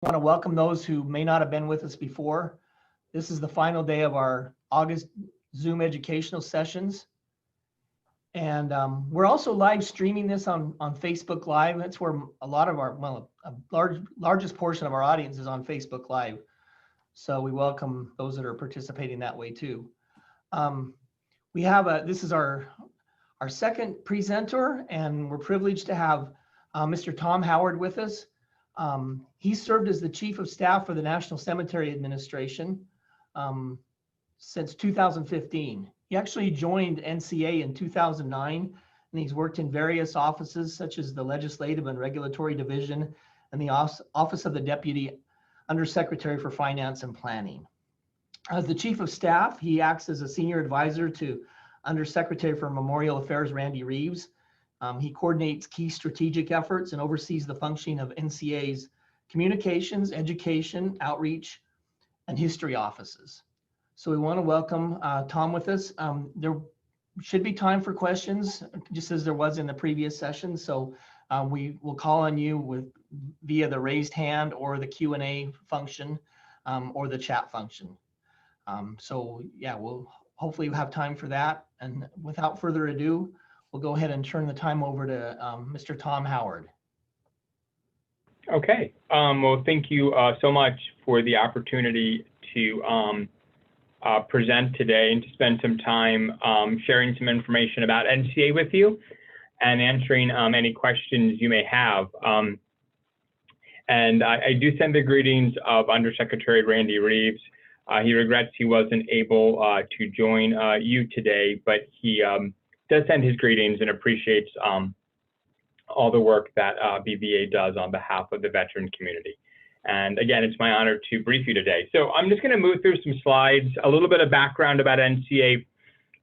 I want to welcome those who may not have been with us before. This is the final day of our August Zoom educational sessions. And we're also live streaming this on Facebook Live. That's where a lot of our, well, largest portion of our audience is on Facebook Live. So we welcome those that are participating that way too. We have this is our second presenter, and we're privileged to have Mr. Tom Howard with us. He served as the Chief of Staff for the National Cemetery Administration since 2015. He actually joined NCA in 2009, and he's worked in various offices such as the Legislative and Regulatory Division and the Office of the Deputy Undersecretary for Finance and Planning. As the Chief of Staff, he acts as a senior advisor to Undersecretary for Memorial Affairs, Randy Reeves. He coordinates key strategic efforts and oversees the functioning of NCA's communications, education, outreach, and history offices. So we want to welcome Tom with us. There should be time for questions, just as there was in the previous session. So we will call on you via the raised hand or the Q&A function or the chat function. So yeah, we'll hopefully have time for that. And without further ado, we'll go ahead and turn the time over to Mr. Tom Howard. Okay. Well, thank you so much for the opportunity to present today and to spend some time sharing some information about NCA with you and answering any questions you may have. And I do send the greetings of Undersecretary Randy Reeves. He regrets he wasn't able to join you today, but he does send his greetings and appreciates all the work that BVA does on behalf of the veteran community. And again, it's my honor to brief you today. So I'm just going to move through some slides, a little bit of background about NCA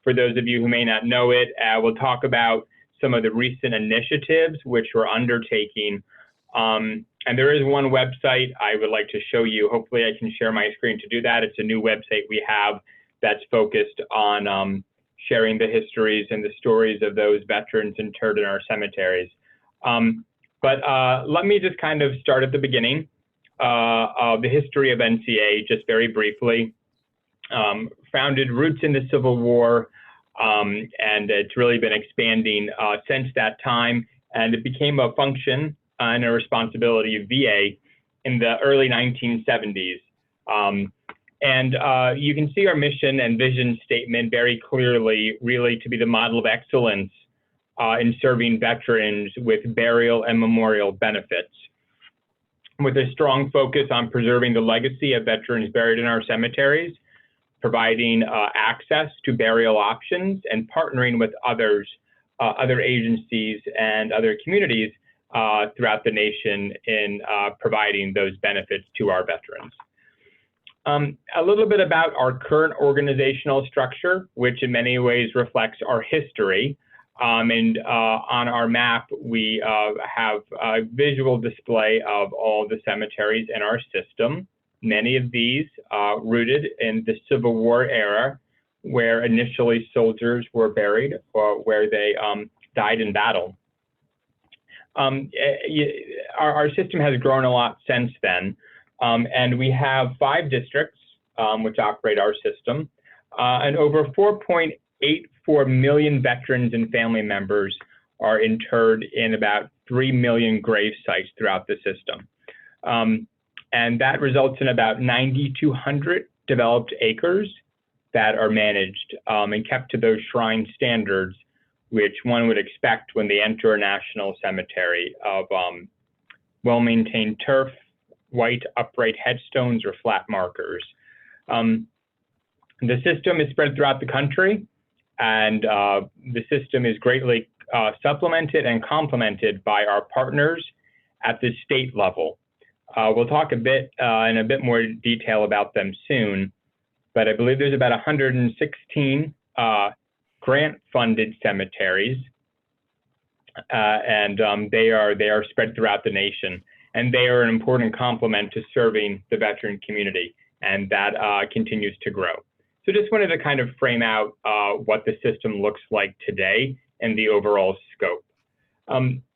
for those of you who may not know it. We'll talk about some of the recent initiatives which we're undertaking. And there is one website I would like to show you. Hopefully I can share my screen to do that. It's a new website we have that's focused on sharing the histories and the stories of those veterans interred in our cemeteries. But let me just kind of start at the beginning of the history of NCA, just very briefly. Founded roots in the Civil War, and it's really been expanding since that time, and it became a function and a responsibility of VA in the early 1970s. You can see our mission and vision statement very clearly, really to be the model of excellence in serving veterans with burial and memorial benefits, with a strong focus on preserving the legacy of veterans buried in our cemeteries, providing access to burial options, and partnering with others, other agencies and other communities throughout the nation in providing those benefits to our veterans. A little bit about our current organizational structure, which in many ways reflects our history. On our map, we have a visual display of all the cemeteries in our system. Many of these rooted in the Civil War era, where initially soldiers were buried or where they died in battle. Our system has grown a lot since then, and we have 5 districts which operate our system, and over 4.84 million veterans and family members are interred in about 3 million grave sites throughout the system. And that results in about 9,200 developed acres that are managed and kept to those shrine standards, which one would expect when they enter a national cemetery of well-maintained turf, white upright headstones, or flat markers. The system is spread throughout the country, and the system is greatly supplemented and complemented by our partners at the state level. We'll talk a bit in a bit more detail about them soon, but I believe there's about 116 grant-funded cemeteries, and they are spread throughout the nation, and they are an important complement to serving the veteran community, and that continues to grow. So just wanted to kind of frame out what the system looks like today and the overall scope.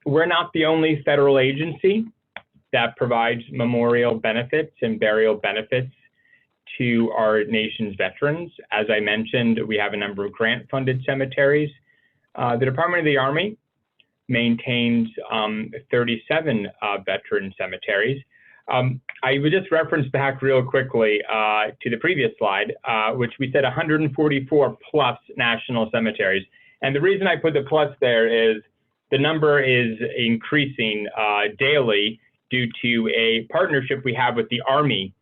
We're not the only federal agency that provides memorial benefits and burial benefits to our nation's veterans. As I mentioned, we have a number of grant-funded cemeteries. The Department of the Army maintains 37 veteran cemeteries. I would just reference back real quickly to the previous slide, which we said 144 plus national cemeteries. And the reason I put the plus there is the number is increasing daily due to a partnership we have with the Army,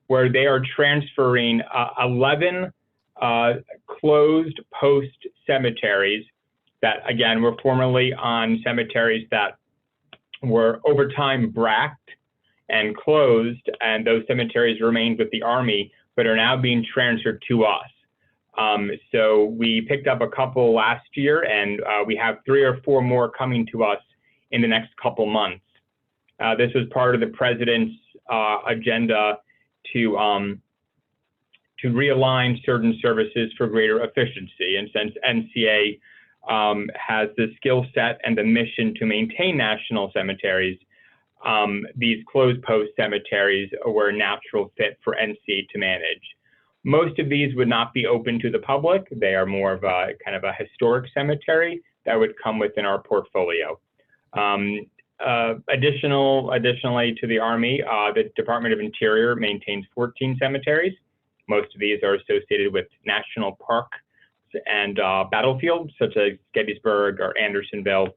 where they are transferring 11 closed post cemeteries that, again, were formerly on cemeteries that were over time bracked and closed, and those cemeteries remained with the Army, but are now being transferred to us. So we picked up a couple last year, and we have 3 or 4 more coming to us in the next couple months. This was part of the President's agenda to realign certain services for greater efficiency. And since NCA has the skill set and the mission to maintain national cemeteries, these closed post cemeteries were a natural fit for NCA to manage. Most of these would not be open to the public. They are more of a kind of a historic cemetery that would come within our portfolio. Additionally to the Army, the Department of Interior maintains 14 cemeteries. Most of these are associated with national parks and battlefields, such as Gettysburg or Andersonville.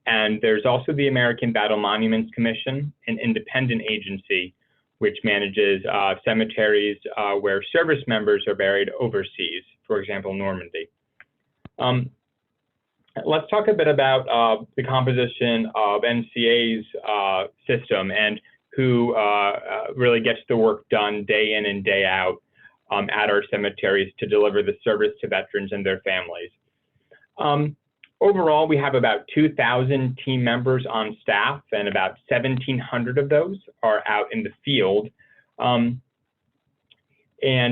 And there's also the American Battle Monuments Commission, an independent agency which manages cemeteries where service members are buried overseas, for example, Normandy. Let's talk a bit about the composition of NCA's system and who really gets the work done day in and day out at our cemeteries to deliver the service to veterans and their families. Overall, we have about 2,000 team members on staff, and about 1,700 of those are out in the field. And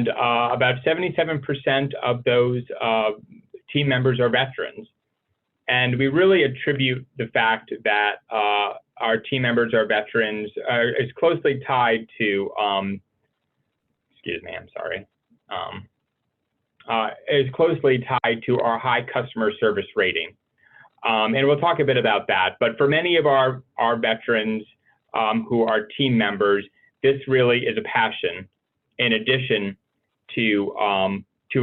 about 77% of those team members are veterans. And we really attribute the fact that our team members are veterans is closely tied to, is closely tied to our high customer service rating. And we'll talk a bit about that. But for many of our veterans who are team members, this really is a passion in addition to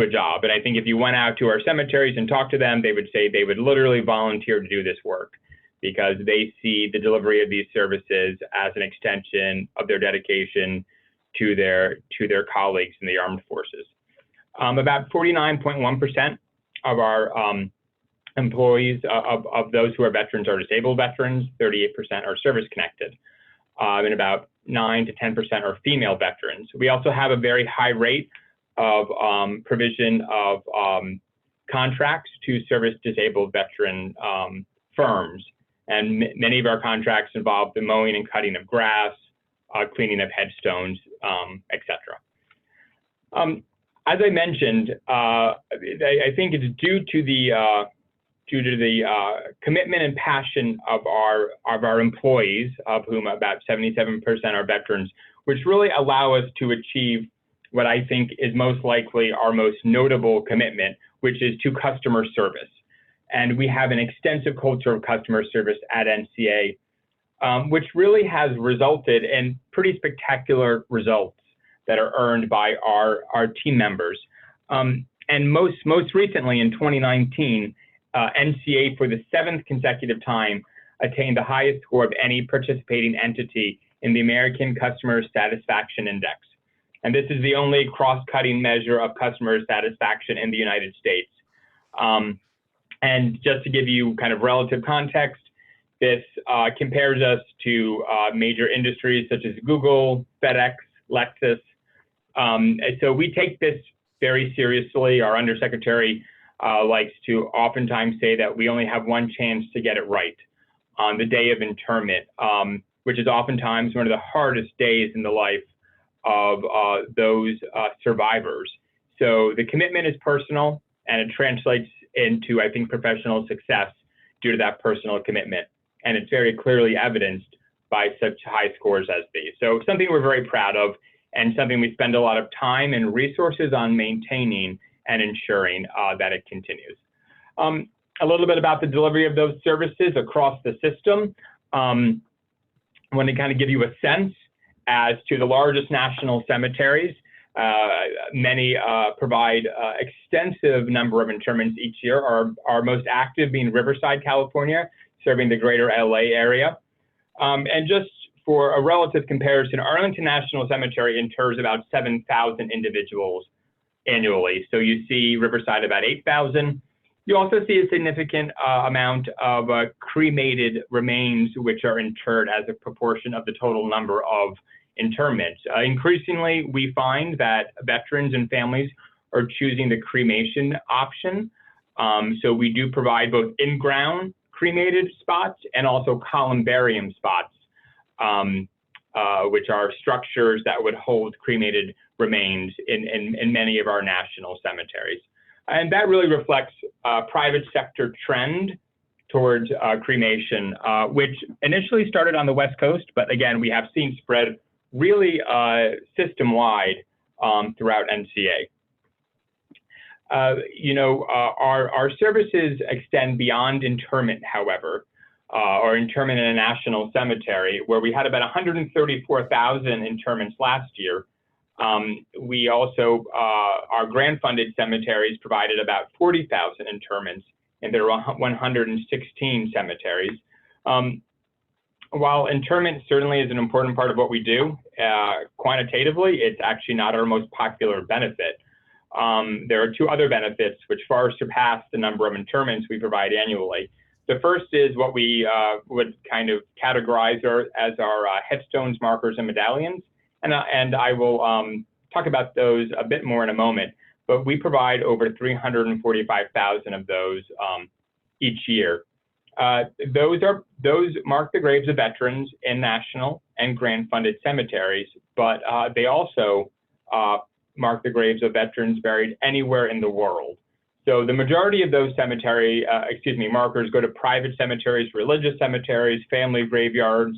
a job. And I think if you went out to our cemeteries and talked to them, they would say they would literally volunteer to do this work because they see the delivery of these services as an extension of their dedication to their colleagues in the armed forces. About 49.1% of our employees of those who are veterans are disabled veterans, 38% are service connected, and about 9 to 10% are female veterans. We also have a very high rate of provision of contracts to service disabled veteran firms. And many of our contracts involve the mowing and cutting of grass, cleaning of headstones, etc. As I mentioned, I think it's due to the commitment and passion of our employees, of whom about 77% are veterans, which really allow us to achieve what I think is most likely our most notable commitment, which is to customer service. And we have an extensive culture of customer service at NCA, which really has resulted in pretty spectacular results that are earned by our team members. And most recently in 2019, NCA for the 7th consecutive time attained the highest score of any participating entity in the American Customer Satisfaction Index. And this is the only cross-cutting measure of customer satisfaction in the United States. And just to give you kind of relative context, this compares us to major industries such as Google, FedEx, Lexus. So we take this very seriously. Our undersecretary likes to oftentimes say that we only have one chance to get it right on the day of interment, which is oftentimes one of the hardest days in the life of those survivors. So the commitment is personal, and it translates into, I think, professional success due to that personal commitment. And it's very clearly evidenced by such high scores as these. So something we're very proud of, and something we spend a lot of time and resources on maintaining and ensuring that it continues. A little bit about the delivery of those services across the system. I want to kind of give you a sense as to the largest national cemeteries. Many provide extensive number of interments each year. Our most active being Riverside, California, serving the greater LA area. And just for a relative comparison, Arlington National Cemetery inters about 7,000 individuals annually. So you see Riverside about 8,000. You also see a significant amount of cremated remains, which are interred as a proportion of the total number of interments. Increasingly, we find that veterans and families are choosing the cremation option. So we do provide both in-ground cremated spots and also columbarium spots, which are structures that would hold cremated remains in many of our national cemeteries. And that really reflects private sector trend towards cremation, which initially started on the West Coast, but again, we have seen spread really system-wide throughout NCA. Our services extend beyond interment, however, or interment in a national cemetery, where we had about 134,000 interments last year. We also, our grant-funded cemeteries provided about 40,000 interments in their 116 cemeteries. While interment certainly is an important part of what we do, quantitatively, it's actually not our most popular benefit. There are two other benefits which far surpass the number of interments we provide annually. The first is what we would kind of categorize as our headstones, markers, and medallions. And I will talk about those a bit more in a moment, but we provide over 345,000 of those each year. Those mark the graves of veterans in national and grant-funded cemeteries, but they also mark the graves of veterans buried anywhere in the world. So the majority of those markers go to private cemeteries, religious cemeteries, family graveyards,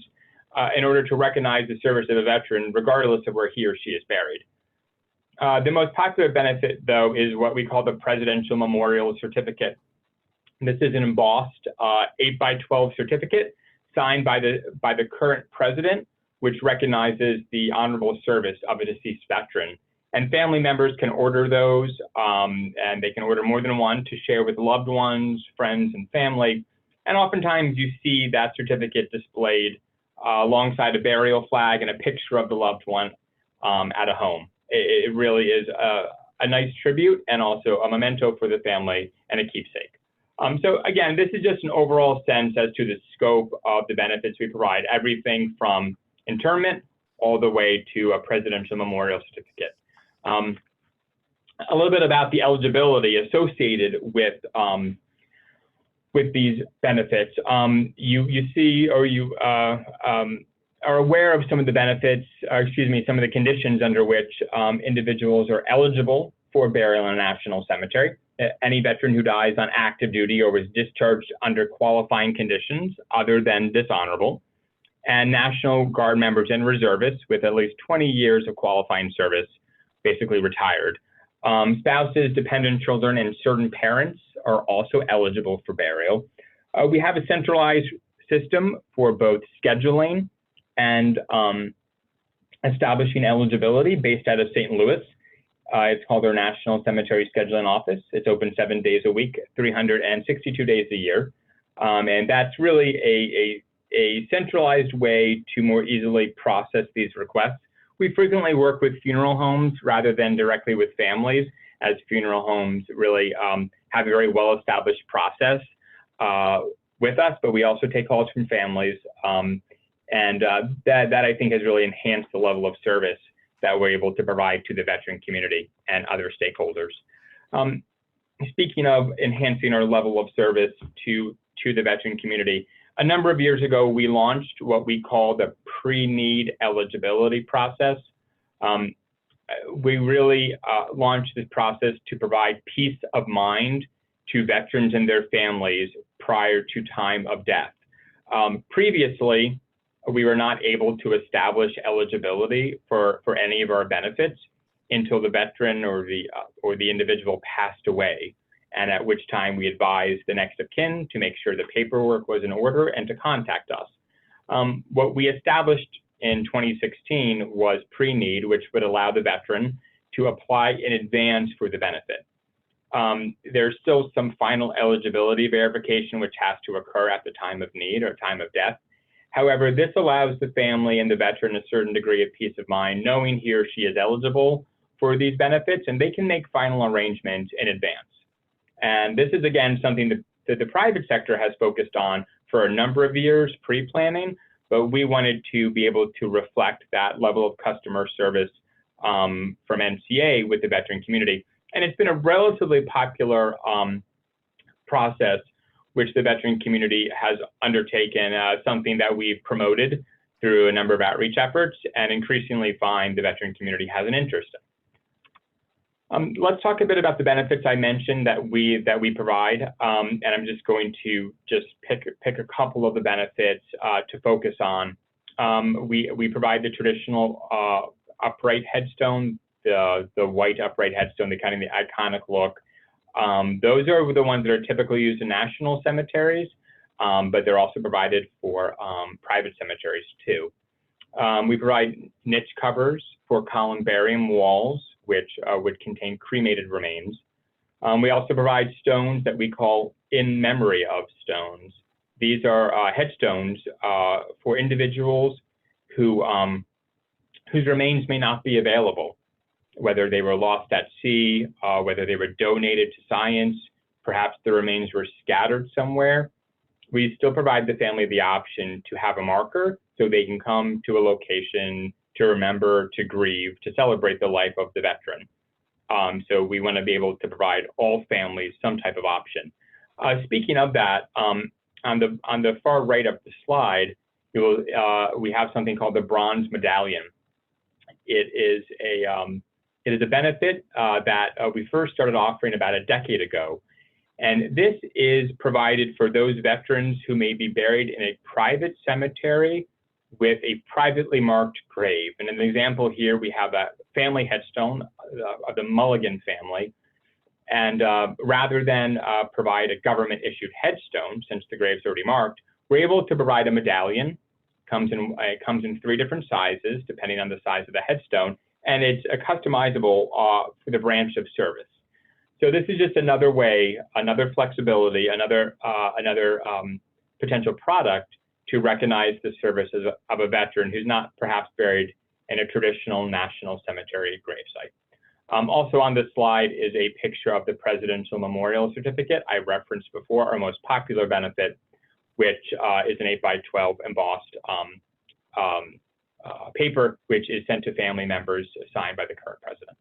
in order to recognize the service of a veteran, regardless of where he or she is buried. The most popular benefit, though, is what we call the Presidential Memorial Certificate. This is an embossed 8x12 certificate signed by the current president, which recognizes the honorable service of a deceased veteran. And family members can order those, and they can order more than one to share with loved ones, friends, and family. And oftentimes you see that certificate displayed alongside a burial flag and a picture of the loved one at a home. It really is a nice tribute and also a memento for the family and a keepsake. So again, this is just an overall sense as to the scope of the benefits we provide, everything from interment all the way to a Presidential Memorial Certificate. A little bit about the eligibility associated with these benefits. You see, or you are aware of some of the benefits, some of the conditions under which individuals are eligible for burial in a national cemetery. Any veteran who dies on active duty or was discharged under qualifying conditions other than dishonorable, and National Guard members and reservists with at least 20 years of qualifying service, basically retired. Spouses, dependent children, and certain parents are also eligible for burial. We have a centralized system for both scheduling and establishing eligibility based out of St. Louis. It's called our National Cemetery Scheduling Office. It's open 7 days a week, 362 days a year. And that's really a centralized way to more easily process these requests. We frequently work with funeral homes rather than directly with families, as funeral homes really have a very well-established process with us, but we also take calls from families. That I think has really enhanced the level of service that we're able to provide to the veteran community and other stakeholders. Speaking of enhancing our level of service to the veteran community, a number of years ago, we launched what we call the pre-need eligibility process. We really launched this process to provide peace of mind to veterans and their families prior to time of death. Previously, we were not able to establish eligibility for any of our benefits until the veteran or the individual passed away, and at which time we advised the next of kin to make sure the paperwork was in order and to contact us. What we established in 2016 was pre-need, which would allow the veteran to apply in advance for the benefit. There's still some final eligibility verification which has to occur at the time of need or time of death. However, this allows the family and the veteran a certain degree of peace of mind knowing he or she is eligible for these benefits, and they can make final arrangements in advance. And this is, again, something that the private sector has focused on for a number of years, pre-planning, but we wanted to be able to reflect that level of customer service from NCA with the veteran community. And it's been a relatively popular process which the veteran community has undertaken, something that we've promoted through a number of outreach efforts and increasingly find the veteran community has an interest in. Let's talk a bit about the benefits I mentioned that we provide, and I'm just going to pick a couple of the benefits to focus on. We provide the traditional upright headstone, the white upright headstone, the kind of the iconic look. Those are the ones that are typically used in national cemeteries, but they're also provided for private cemeteries too. We provide niche covers for columbarium walls, which would contain cremated remains. We also provide stones that we call in memory of stones. These are headstones for individuals whose remains may not be available, whether they were lost at sea, whether they were donated to science, perhaps the remains were scattered somewhere. We still provide the family the option to have a marker so they can come to a location to remember, to grieve, to celebrate the life of the veteran. So we want to be able to provide all families some type of option. Speaking of that, on the far right of the slide, we have something called the bronze medallion. It is a benefit that we first started offering about a decade ago. And this is provided for those veterans who may be buried in a private cemetery with a privately marked grave. And in the example here, we have a family headstone of the Mulligan family. And rather than provide a government-issued headstone, since the grave's already marked, we're able to provide a medallion. It comes in 3 different sizes, depending on the size of the headstone, and it's customizable for the branch of service. So this is just another way, another flexibility, another potential product to recognize the services of a veteran who's not perhaps buried in a traditional national cemetery gravesite. Also on this slide is a picture of the Presidential Memorial Certificate I referenced before, our most popular benefit, which is an 8x12 embossed paper, which is sent to family members signed by the current president.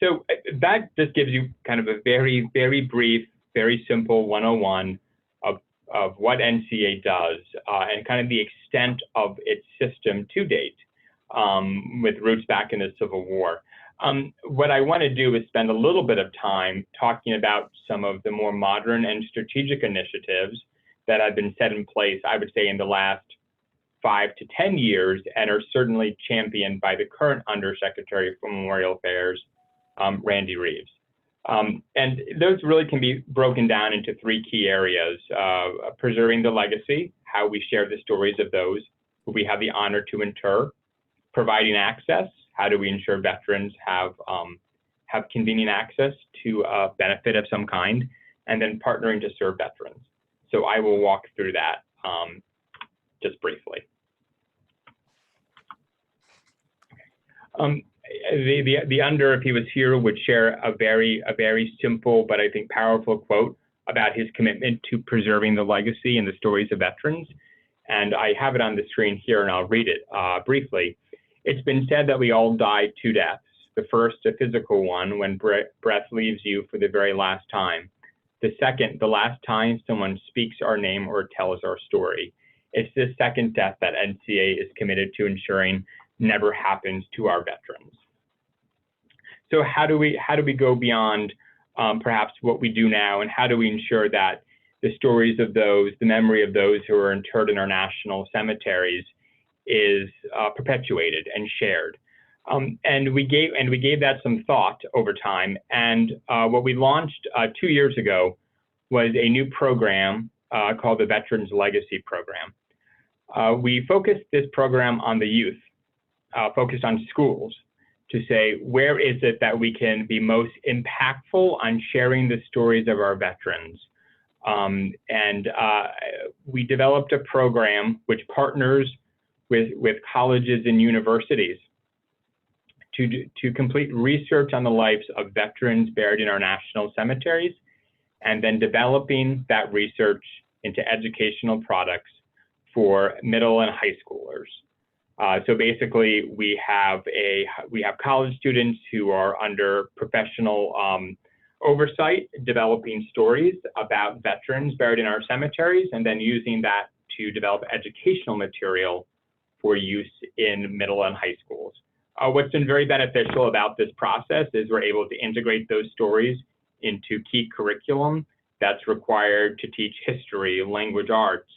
So that just gives you kind of a very, very brief, very simple 101 of what NCA does and kind of the extent of its system to date, with roots back in the Civil War. What I want to do is spend a little bit of time talking about some of the more modern and strategic initiatives that have been set in place, I would say, in the last 5 to 10 years, and are certainly championed by the current Undersecretary for Memorial Affairs, Randy Reeves. And those really can be broken down into 3 key areas: preserving the legacy, how we share the stories of those who we have the honor to inter; providing access, how do we ensure veterans have convenient access to a benefit of some kind; and then partnering to serve veterans. So I will walk through that just briefly. The under, if he was here, would share a very simple but I think powerful quote about his commitment to preserving the legacy and the stories of veterans. And I have it on the screen here, and I'll read it briefly. It's been said that we all die 2 deaths. The first, a physical one, when breath leaves you for the very last time. The second, the last time someone speaks our name or tells our story. It's this second death that NCA is committed to ensuring never happens to our veterans. So how do we go beyond perhaps what we do now, and how do we ensure that the stories of those, the memory of those who are interred in our national cemeteries is perpetuated and shared. And we gave that some thought over time. And what we launched 2 years ago was a new program called the Veterans Legacy Program. We focused this program on the youth, focused on schools, to say, where is it that we can be most impactful on sharing the stories of our veterans? We developed a program which partners with colleges and universities to complete research on the lives of veterans buried in our national cemeteries, and then developing that research into educational products for middle and high schoolers. So basically, we have college students who are under professional oversight, developing stories about veterans buried in our cemeteries, and then using that to develop educational material for use in middle and high schools. What's been very beneficial about this process is we're able to integrate those stories into key curriculum that's required to teach history, language arts,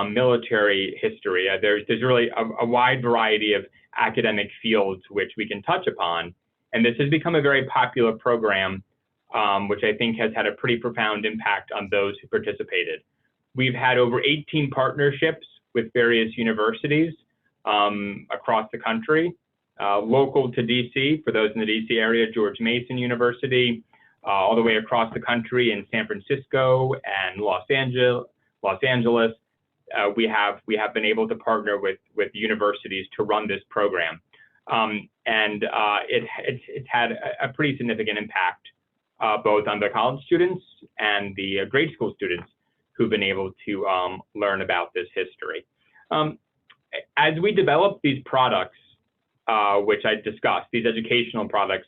military history. There's really a wide variety of academic fields which we can touch upon. And this has become a very popular program, which I think has had a pretty profound impact on those who participated. We've had over 18 partnerships with various universities across the country, local to DC, for those in the DC area, George Mason University, all the way across the country in San Francisco and Los Angeles. We have been able to partner with universities to run this program. It's had a pretty significant impact, both on the college students and the grade school students who've been able to learn about this history. As we develop these products, which I discussed, these educational products,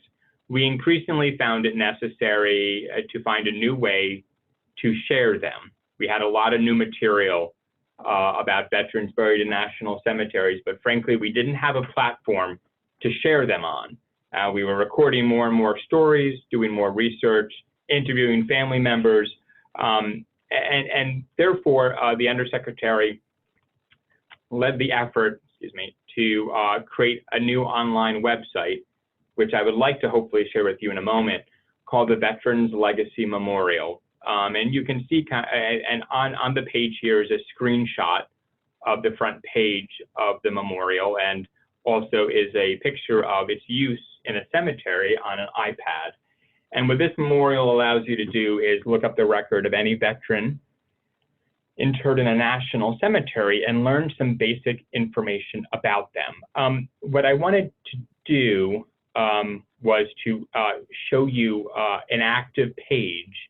we increasingly found it necessary to find a new way to share them. We had a lot of new material about veterans buried in national cemeteries, but frankly, we didn't have a platform to share them on. We were recording more and more stories, doing more research, interviewing family members, and therefore the Undersecretary led the effort, to create a new online website, which I would like to hopefully share with you in a moment, called the Veterans Legacy Memorial. And you can see, and on the page here is a screenshot of the front page of the memorial, and also is a picture of its use in a cemetery on an iPad. And what this memorial allows you to do is look up the record of any veteran interred in a national cemetery and learn some basic information about them. What I wanted to do was to show you an active page.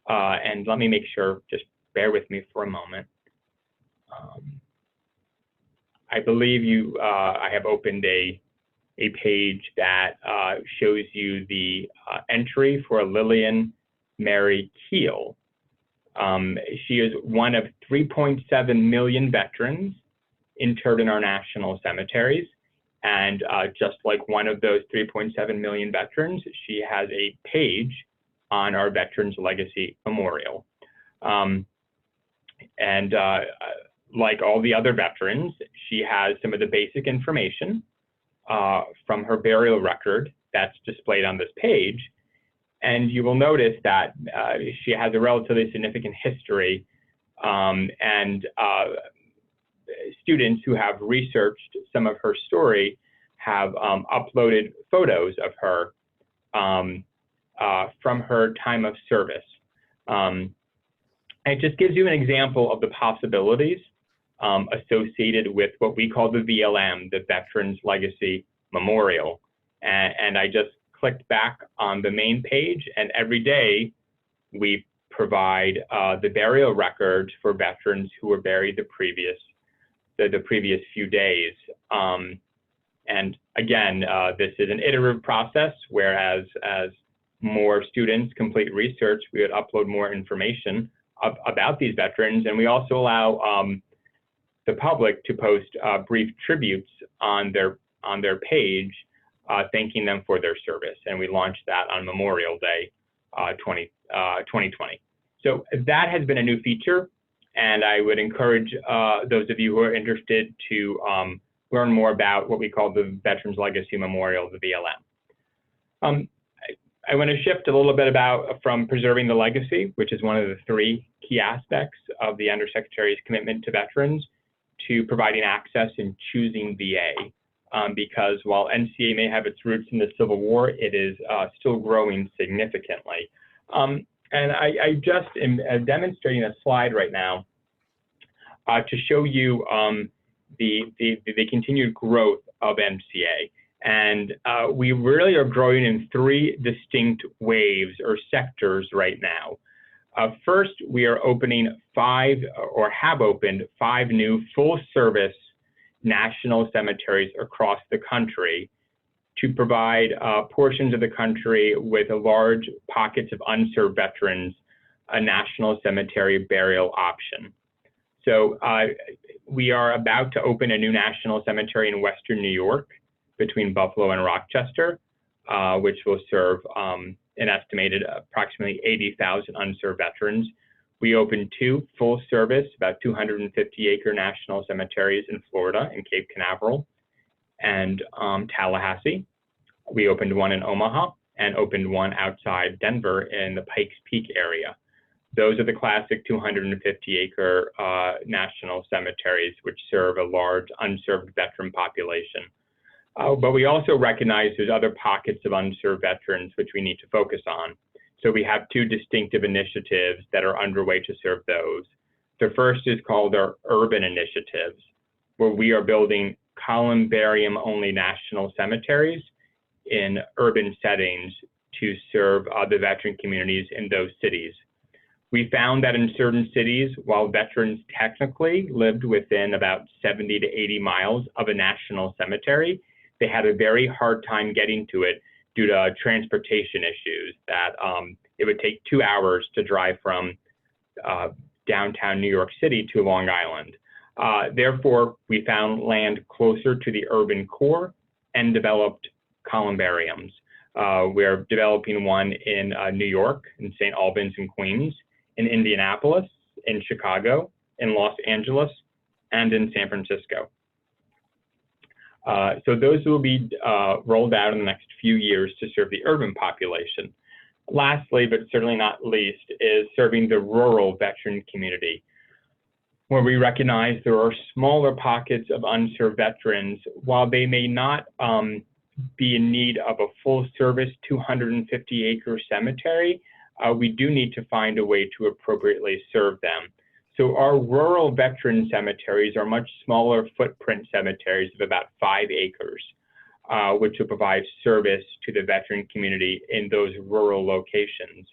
And let me make sure, just bear with me for a moment. I believe I have opened a page that shows you the entry for Lillian Mary Keel. She is one of 3.7 million veterans interred in our national cemeteries. And just like one of those 3.7 million veterans, she has a page on our Veterans Legacy Memorial. Like all the other veterans, she has some of the basic information from her burial record that's displayed on this page. And you will notice that she has a relatively significant history, and students who have researched some of her story have uploaded photos of her from her time of service. And it just gives you an example of the possibilities associated with what we call the VLM, the Veterans Legacy Memorial. And I just clicked back on the main page, and every day we provide the burial records for veterans who were buried the previous few days. And again, this is an iterative process, whereas as more students complete research, we would upload more information about these veterans. And we also allow the public to post brief tributes on their page, thanking them for their service. And we launched that on Memorial Day 2020. So that has been a new feature, and I would encourage those of you who are interested to learn more about what we call the Veterans Legacy Memorial, the VLM. I want to shift a little bit from preserving the legacy, which is one of the 3 key aspects of the Undersecretary's commitment to veterans, to providing access and choosing VA. Because while NCA may have its roots in the Civil War, it is still growing significantly. And I just am demonstrating a slide right now to show you the continued growth of NCA. And we really are growing in 3 distinct waves or sectors right now. First, we are opening 5, or have opened 5 new full-service national cemeteries across the country to provide portions of the country with large pockets of unserved veterans a national cemetery burial option. So we are about to open a new national cemetery in Western New York between Buffalo and Rochester, which will serve an estimated approximately 80,000 unserved veterans. We opened 2 full-service, about 250-acre national cemeteries in Florida, in Cape Canaveral and Tallahassee. We opened 1 in Omaha and opened 1 outside Denver in the Pikes Peak area. Those are the classic 250-acre national cemeteries, which serve a large unserved veteran population. But we also recognize there's other pockets of unserved veterans which we need to focus on. So we have 2 distinctive initiatives that are underway to serve those. The first is called our urban initiatives, where we are building columbarium-only national cemeteries in urban settings to serve the veteran communities in those cities. We found that in certain cities, while veterans technically lived within about 70 to 80 miles of a national cemetery, they had a very hard time getting to it due to transportation issues, that it would take 2 hours to drive from downtown New York City to Long Island. Therefore, we found land closer to the urban core and developed columbariums. We're developing one in New York, in St. Albans and Queens, in Indianapolis, in Chicago, in Los Angeles, and in San Francisco. So those will be rolled out in the next few years to serve the urban population. Lastly, but certainly not least, is serving the rural veteran community, where we recognize there are smaller pockets of unserved veterans. While they may not be in need of a full-service 250-acre cemetery, we do need to find a way to appropriately serve them. So our rural veteran cemeteries are much smaller footprint cemeteries of about 5 acres, which will provide service to the veteran community in those rural locations.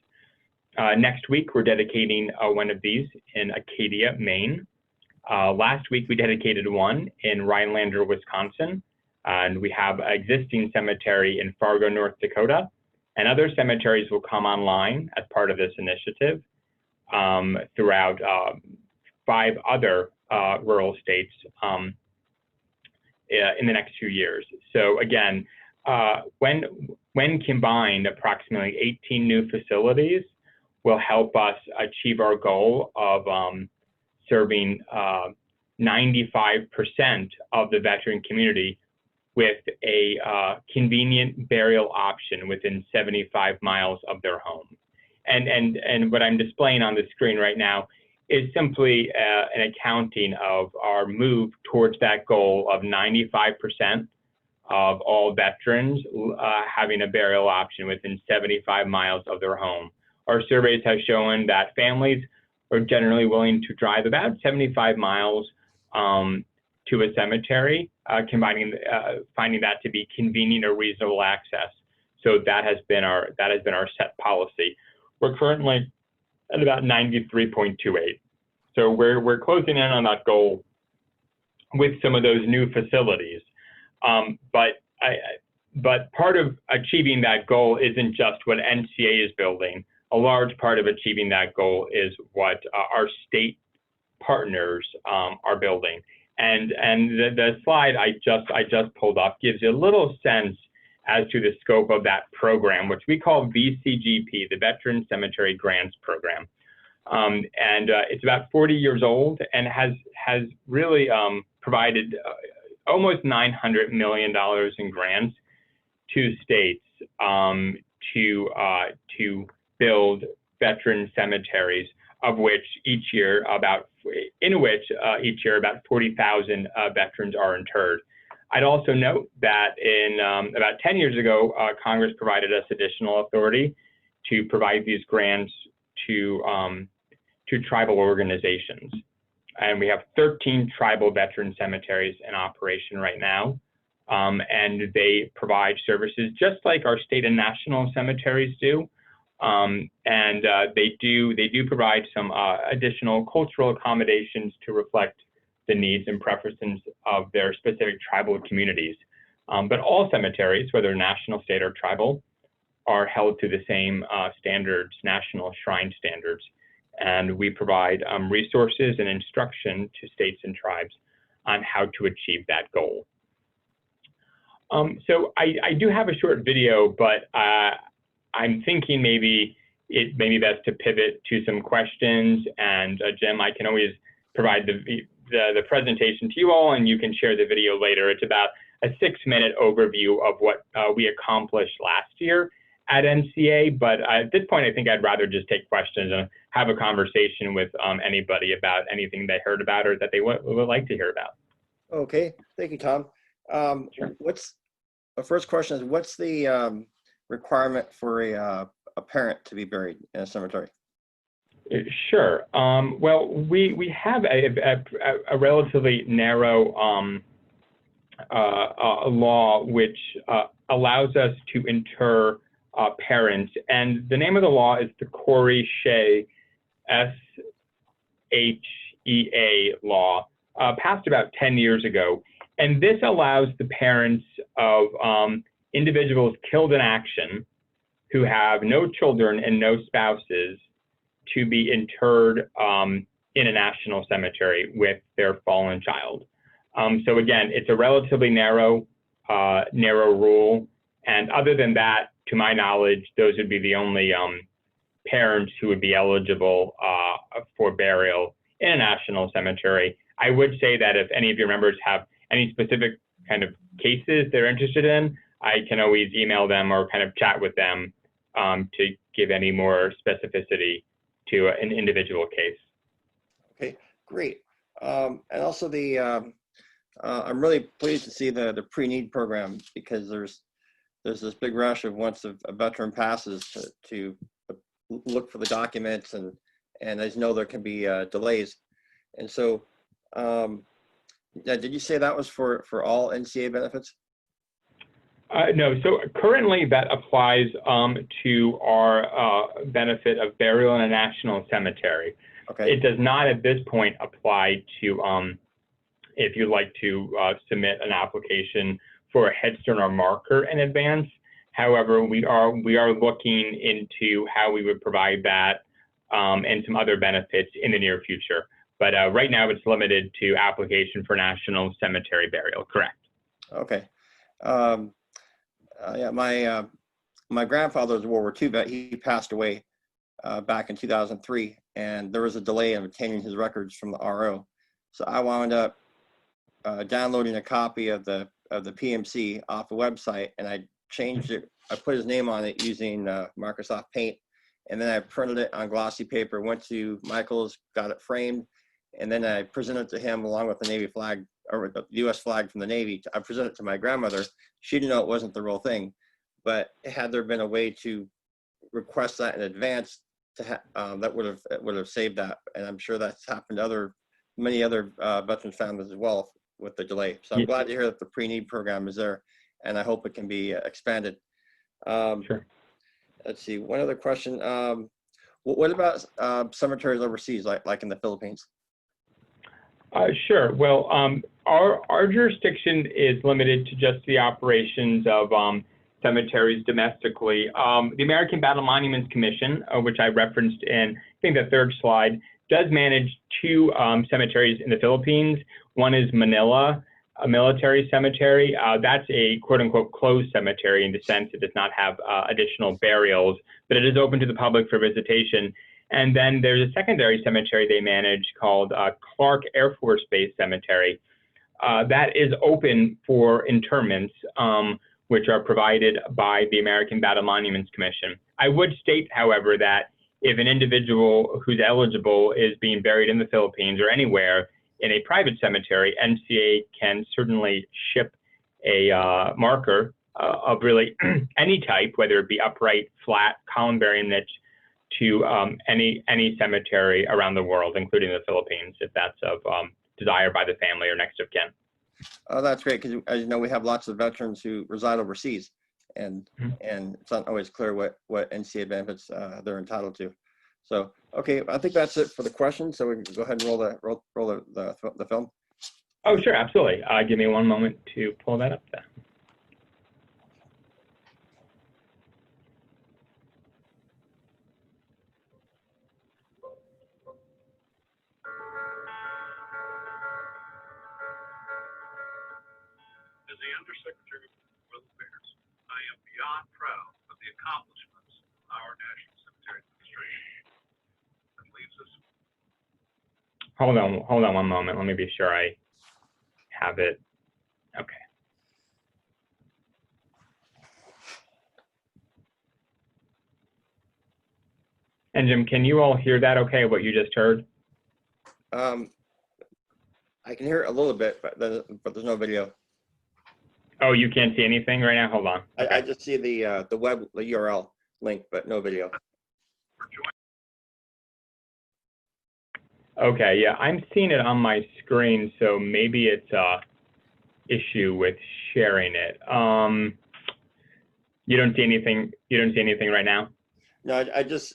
Next week, we're dedicating one of these in Acadia, Maine. Last week, we dedicated one in Rhinelander, Wisconsin, and we have an existing cemetery in Fargo, North Dakota, and other cemeteries will come online as part of this initiative throughout 5 other rural states in the next few years. So again, when combined, approximately 18 new facilities will help us achieve our goal of serving 95% of the veteran community with a convenient burial option within 75 miles of their home. And what I'm displaying on the screen right now is simply an accounting of our move towards that goal of 95% of all veterans having a burial option within 75 miles of their home. Our surveys have shown that families are generally willing to drive about 75 miles to a cemetery, finding that to be convenient or reasonable access. So that has been our set policy. We're currently at about 93.28. So we're closing in on that goal with some of those new facilities. But part of achieving that goal isn't just what NCA is building. A large part of achieving that goal is what our state partners are building. And the slide I just pulled up gives you a little sense as to the scope of that program, which we call VCGP, the Veteran Cemetery Grants Program. It's about 40 years old and has really provided almost $900 million in grants to states to build veteran cemeteries, of which each year about 40,000 veterans are interred. I'd also note that in about 10 years ago, Congress provided us additional authority to provide these grants to tribal organizations. And we have 13 tribal veteran cemeteries in operation right now. And they provide services just like our state and national cemeteries do. They do provide some additional cultural accommodations to reflect the needs and preferences of their specific tribal communities. But all cemeteries, whether national, state, or tribal, are held to the same standards, national shrine standards. And we provide resources and instruction to states and tribes on how to achieve that goal. So I do have a short video, but I'm thinking maybe it may be best to pivot to some questions. And Jim, I can always provide the presentation to you all, and you can share the video later. It's about a 6-minute overview of what we accomplished last year at NCA. But at this point, I think I'd rather just take questions and have a conversation with anybody about anything they heard about or that they would like to hear about. Okay, thank you, Tom. Sure. The first question is, what's the requirement for a parent to be buried in a cemetery? Sure. Well, we have a relatively narrow law which allows us to inter parents, and the name of the law is the Corey-Shea SHEA law, passed about 10 years ago. And this allows the parents of individuals killed in action who have no children and no spouses to be interred in a national cemetery with their fallen child. So again, it's a relatively narrow rule. And other than that, to my knowledge, those would be the only parents who would be eligible for burial in a national cemetery. I would say that if any of your members have any specific kind of cases they're interested in, I can always email them or kind of chat with them to give any more specificity to an individual case. Okay, great. And also I'm really pleased to see the pre-need program, because there's this big rush of once a veteran passes to look for the documents, and as you know, there can be delays. And so, did you say that was for all NCA benefits? No, so currently that applies to our benefit of burial in a national cemetery. Okay. It does not at this point apply to if you'd like to submit an application for a headstone or marker in advance. However, we are looking into how we would provide that and some other benefits in the near future. But right now it's limited to application for national cemetery burial, correct? Okay. Yeah, my grandfather was a World War II vet. He passed away back in 2003, and there was a delay in obtaining his records from the RO. So I wound up downloading a copy of the PMC off the website, and I changed it. I put his name on it using Microsoft Paint, and then I printed it on glossy paper, went to Michael's, got it framed, and then I presented it to him along with the Navy flag, or the U.S. flag from the Navy. I presented it to my grandmother. She didn't know it wasn't the real thing, but had there been a way to request that in advance, that would have saved that. And I'm sure that's happened to many other veterans families as well with the delay. So I'm glad to hear that the pre-need program is there, and I hope it can be expanded. Sure. Let's see, one other question. What about cemeteries overseas, like in the Philippines? Sure. Well, our jurisdiction is limited to just the operations of cemeteries domestically. The American Battle Monuments Commission, which I referenced in, I think, the third slide, does manage 2 cemeteries in the Philippines. One is Manila, a military cemetery. That's a quote-unquote closed cemetery in the sense it does not have additional burials, but it is open to the public for visitation. And then there's a secondary cemetery they manage called Clark Air Force Base Cemetery. That is open for interments, which are provided by the American Battle Monuments Commission. I would state, however, that if an individual who's eligible is being buried in the Philippines or anywhere in a private cemetery, NCA can certainly ship a marker of really any type, whether it be upright, flat, column-bearing niche, to any cemetery around the world, including the Philippines, if that's of desire by the family or next of kin. Oh, that's great, because as you know, we have lots of veterans who reside overseas, and it's not always clear what NCA benefits they're entitled to. So, okay, I think that's it for the questions. So we can go ahead and roll the film. Oh, sure, absolutely. Give me one moment to pull that up then. As the Undersecretary of World Affairs, I am beyond proud of the accomplishments of our National Cemetery Administration. That leaves us. Hold on one moment. Let me be sure I have it. Okay. And Jim, can you all hear that okay, what you just heard? I can hear it a little bit, but there's no video. Oh, you can't see anything right now? Hold on. Okay. I just see the URL link, but no video. Okay, yeah, I'm seeing it on my screen, so maybe it's a issue with sharing it. You don't see anything. You don't see anything right now. No,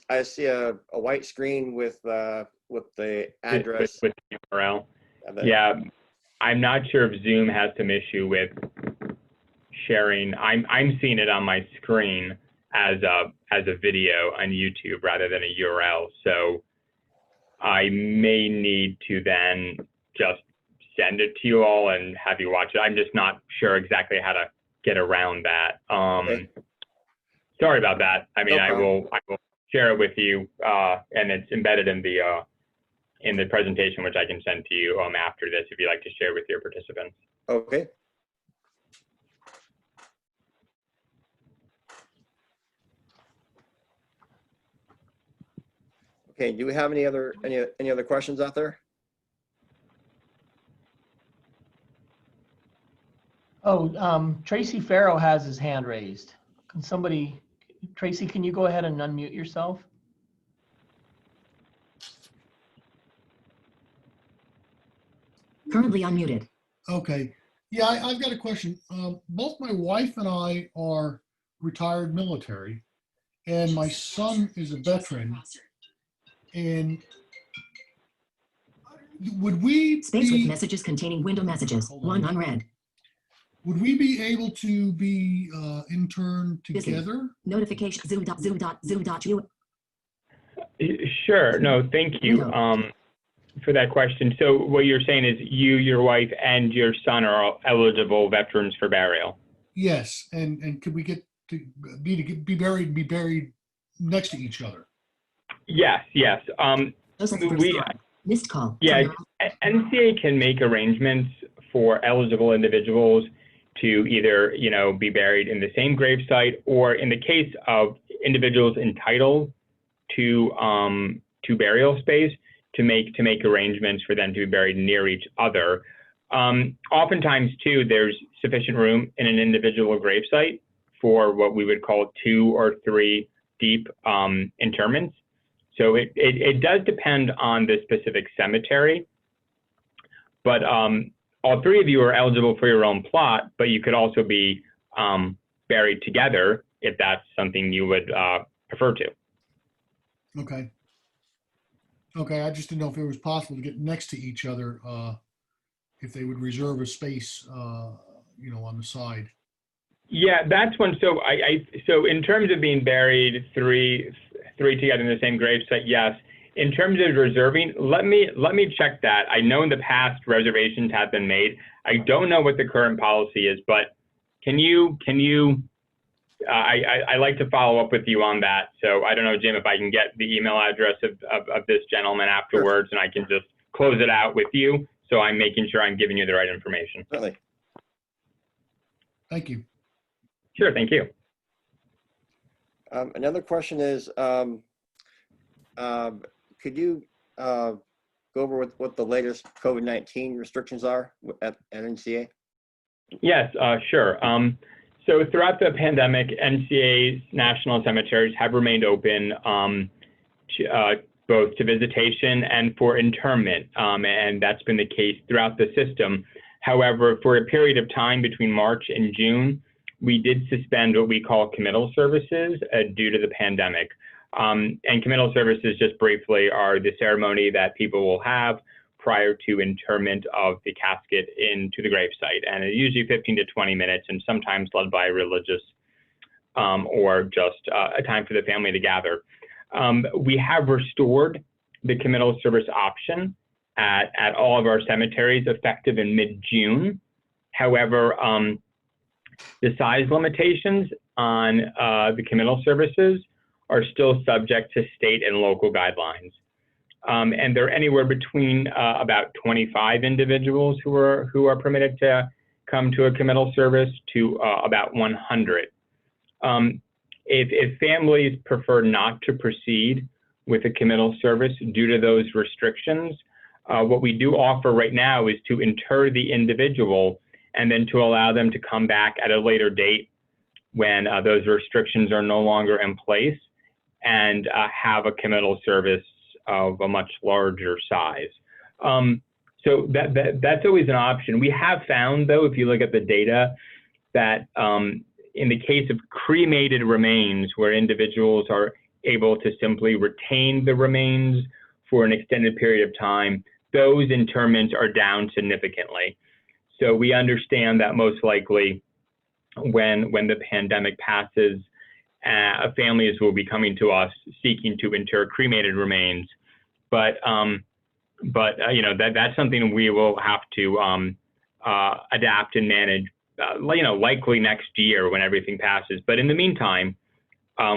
I see a white screen with the address with the URL. Yeah, I'm not sure if Zoom has some issue with sharing. I'm seeing it on my screen as a video on YouTube rather than a URL. So I may need to then just send it to you all and have you watch it. I'm just not sure exactly how to get around that. Okay. Sorry about that. I mean, No I will share it with you, and it's embedded in the presentation, which I can send to you after this if you'd like to share with your participants. Okay. Okay. Do we have any other questions out there? Oh, Tracy Farrow has his hand raised. Can somebody, Tracy, can you go ahead and unmute yourself? Currently unmuted. Okay. Yeah, I've got a question. Both my wife and I are retired military, and my son is a veteran. And would we Space with messages containing window messages. One unread. Would we be able to be interned Busy. together? Notification. Zoom.u. Sure. No, thank you for that question. So what you're saying is you, your wife, and your son are eligible veterans for burial. Yes, and could we get to be buried next to each other? Yes, yes. Missed call. Yeah, NCA can make arrangements for eligible individuals to either, be buried in the same gravesite, or in the case of individuals entitled to burial space, to make arrangements for them to be buried near each other. Oftentimes, too, there's sufficient room in an individual gravesite for what we would call 2 or 3 deep interments. So it does depend on the specific cemetery, but all 3 of you are eligible for your own plot, but you could also be buried together if that's something you would prefer to. Okay. Okay, I just didn't know if it was possible to get next to each other, if they would reserve a space, on the side. Yeah, that's one. So so in terms of being buried three together in the same gravesite, yes. In terms of reserving, let me check that. I know in the past reservations have been made. I don't know what the current policy is, but can you I like to follow up with you on that. So I don't know, Jim, if I can get the email address of this gentleman afterwards, and I can just close it out with you. So I'm making sure I'm giving you the right information. Certainly. Thank you. Sure, thank you. Another question is, could you go over what the latest COVID-19 restrictions are at NCA? Yes, sure. So throughout the pandemic, NCA's national cemeteries have remained open both to visitation and for interment, and that's been the case throughout the system. However, for a period of time between March and June, we did suspend what we call committal services due to the pandemic. And committal services, just briefly, are the ceremony that people will have prior to interment of the casket into the gravesite. And it's usually 15 to 20 minutes, and sometimes led by a religious or just a time for the family to gather. We have restored the committal service option at all of our cemeteries effective in mid-June. However, the size limitations on the committal services are still subject to state and local guidelines. And they're anywhere between about 25 individuals who are permitted to come to a committal service to about 100. If families prefer not to proceed with a committal service due to those restrictions, what we do offer right now is to inter the individual and then to allow them to come back at a later date when those restrictions are no longer in place and have a committal service of a much larger size. So that's always an option. We have found, though, if you look at the data, that in the case of cremated remains, where individuals are able to simply retain the remains for an extended period of time, those interments are down significantly. So we understand that most likely when the pandemic passes, families will be coming to us seeking to inter cremated remains. But you know, that's something we will have to adapt and manage, you know, likely next year when everything passes. But in the meantime,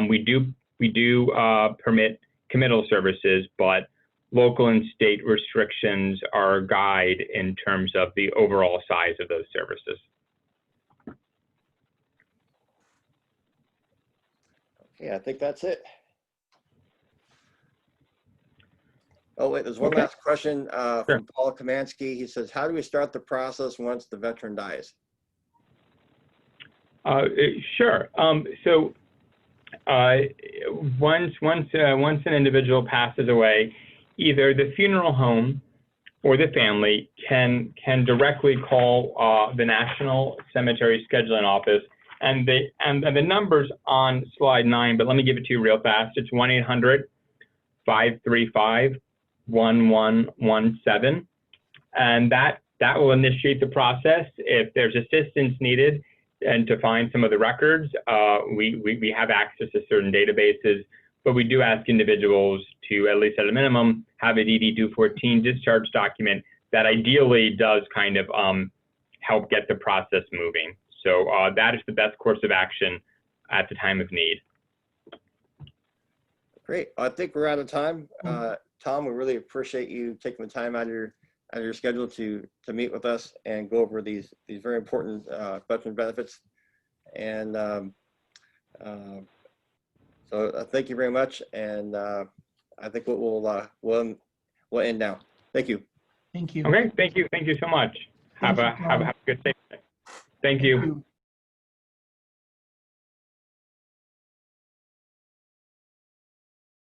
we do permit committal services, but local and state restrictions are a guide in terms of the overall size of those services. Okay, I think that's it. Oh, wait, there's one Okay. last question Sure. from Paul Kamansky. He says, how do we start the process once the veteran dies? Sure. So once an individual passes away, either the funeral home or the family can directly call the National Cemetery Scheduling Office, and the numbers on slide 9. But let me give it to you real fast. It's 1-800-535-1117, and that will initiate the process. If there's assistance needed and to find some of the records, we have access to certain databases, but we do ask individuals to, at least at a minimum, have a DD 214 discharge document that ideally does kind of help get the process moving. So that is the best course of action at the time of need. Great. I think we're out of time. Tom, we really appreciate you taking the time out of your schedule to meet with us and go over these very important veteran benefits. And so thank you very much. And I think we'll end now. Thank you. Thank you. Okay, thank you so much. Have a good day. Thank you.